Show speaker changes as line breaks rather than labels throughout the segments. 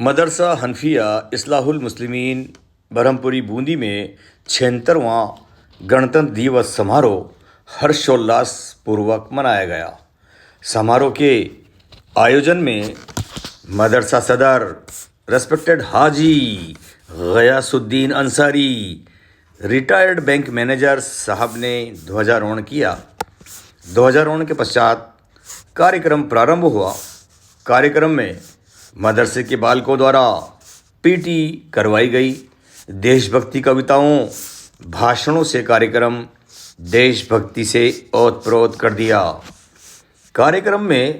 مدرسہ حنفیہ اصلاح المسلمین برہمپوری بوندی میں 76واں گنتنتر دیوس سماروہ ہرشولاس پوروک منایا گیا۔ سماروہ کے آیوجن میں مدرسہ صدر ریسپیکٹڈ حاجی غیاث الدین انصاری، ریٹائرڈ بینک مینیجر صاحب نے دھوجاروہن کیا۔ دھوجاروہن کے پشچات کاریہ پرارمبھ ہوا۔ کاریہ میں مدرسے کے بالکوں دوارا پی ٹی کروائی گئی۔ دیش بھکتی کویتاؤں بھاشنوں سے کاریہ دیش بھکتی سے اوت پروت کر دیا۔ کاریہ میں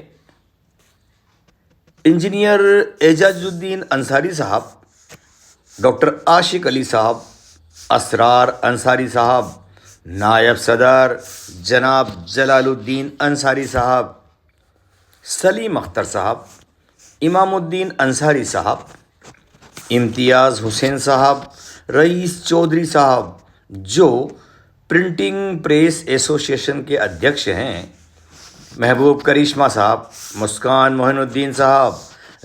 انجینئر اعجاز الدین انصاری صاحب، ڈاکٹر عاشق علی صاحب، اسرار انصاری صاحب، نائب صدر جناب جلال الدین انصاری صاحب، سلیم اختر صاحب، امام الدین انصاری صاحب، امتیاز حسین صاحب، رئیس چودھری صاحب جو پرنٹنگ پریس ایسوسی ایشن کے ادھیکش ہیں، محبوب کرشمہ صاحب، مسکان معین الدین صاحب،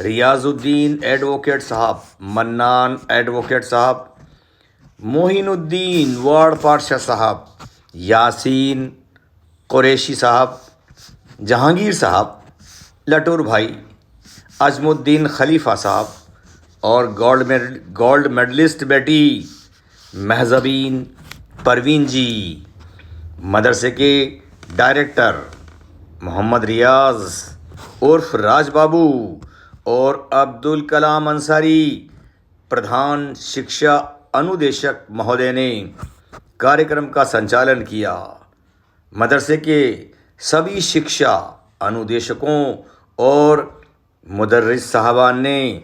ریاض الدین ایڈوکیٹ صاحب، منان ایڈوکیٹ صاحب، معین الدین وارڈ پارشا صاحب، یاسین قریشی صاحب، جہانگیر صاحب، لٹور بھائی، عظم الدین خلیفہ صاحب اور گولڈ میڈلسٹ بیٹی مہذبین پروین جی، مدرسے کے ڈائریکٹر محمد ریاض عرف راج بابو اور عبدالکلام انصاری، پردھان شکشا انودیشک مہودے نے کاریہ کا سنچالن کیا۔ مدرسے کے سبھی شکشا انودیشکوں اور مدرس صاحبان نے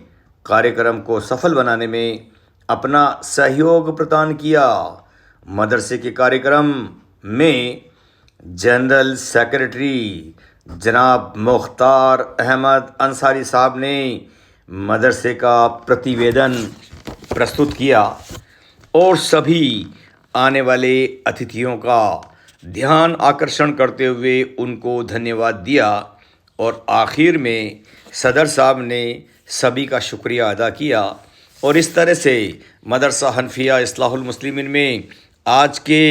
کاریہ کو سفل بنانے میں اپنا سہیوگ پردان کیا۔ مدرسے کے کاریہ میں جنرل سیکرٹری جناب مختار احمد انصاری صاحب نے مدرسے کا پرتیویدن پرستت کیا اور سبھی آنے والے اتھیوں کا دھیان آکرشن کرتے ہوئے ان کو دھنیواد دیا، اور آخر میں صدر صاحب نے سبھی کا شکریہ ادا کیا۔ اور اس طرح سے مدرسہ حنفیہ اصلاح المسلمین میں آج کے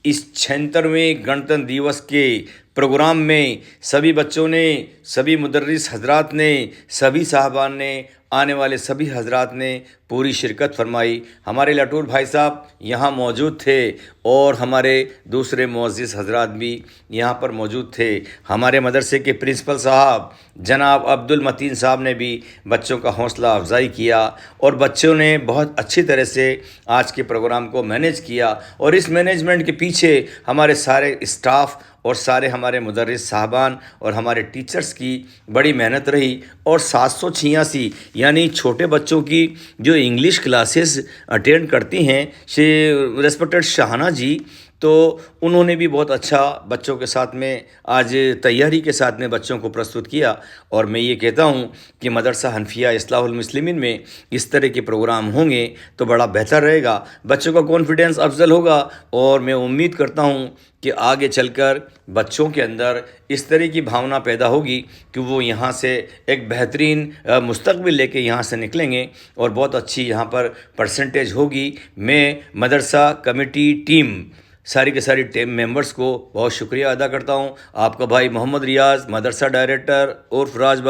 اس 76ویں گنتنتر دیوس کے پروگرام میں سبھی بچوں نے، سبھی مدرس حضرات نے، سبھی صاحبان نے، آنے والے سبھی حضرات نے پوری شرکت فرمائی۔ ہمارے لٹور بھائی صاحب یہاں موجود تھے اور ہمارے دوسرے معزز حضرات بھی یہاں پر موجود تھے۔ ہمارے مدرسے کے پرنسپل صاحب جناب عبد المتین صاحب نے بھی بچوں کا حوصلہ افزائی کیا، اور بچوں نے بہت اچھی طرح سے آج کے پروگرام کو مینیج کیا، اور اس مینجمنٹ کے پیچھے ہمارے سارے اسٹاف اور سارے ہمارے مدرس صاحبان اور ہمارے ٹیچرز کی بڑی محنت رہی۔ اور 786 یعنی چھوٹے بچوں کی جو انگلش کلاسز اٹینڈ کرتی ہیں ریسپیکٹڈ شاہانہ جی، تو انہوں نے بھی بہت اچھا بچوں کے ساتھ میں آج تیاری کے ساتھ میں بچوں کو پرستت کیا۔ اور میں یہ کہتا ہوں کہ مدرسہ حنفیہ اصلاح المسلمین میں اس طرح کے پروگرام ہوں گے تو بڑا بہتر رہے گا، بچوں کا کانفیڈنس افضل ہوگا، اور میں امید کرتا ہوں کہ آگے چل کر بچوں کے اندر اس طرح کی بھاونا پیدا ہوگی کہ وہ یہاں سے ایک بہترین مستقبل لے کے یہاں سے نکلیں گے، اور بہت اچھی یہاں پر پرسنٹیج ہوگی۔ میں مدرسہ کمیٹی ٹیم ساری کے ساری ٹیم ممبرز کو بہت شکریہ ادا کرتا ہوں۔ آپ کا بھائی محمد ریاض، مدرسہ ڈائریکٹر عرف راج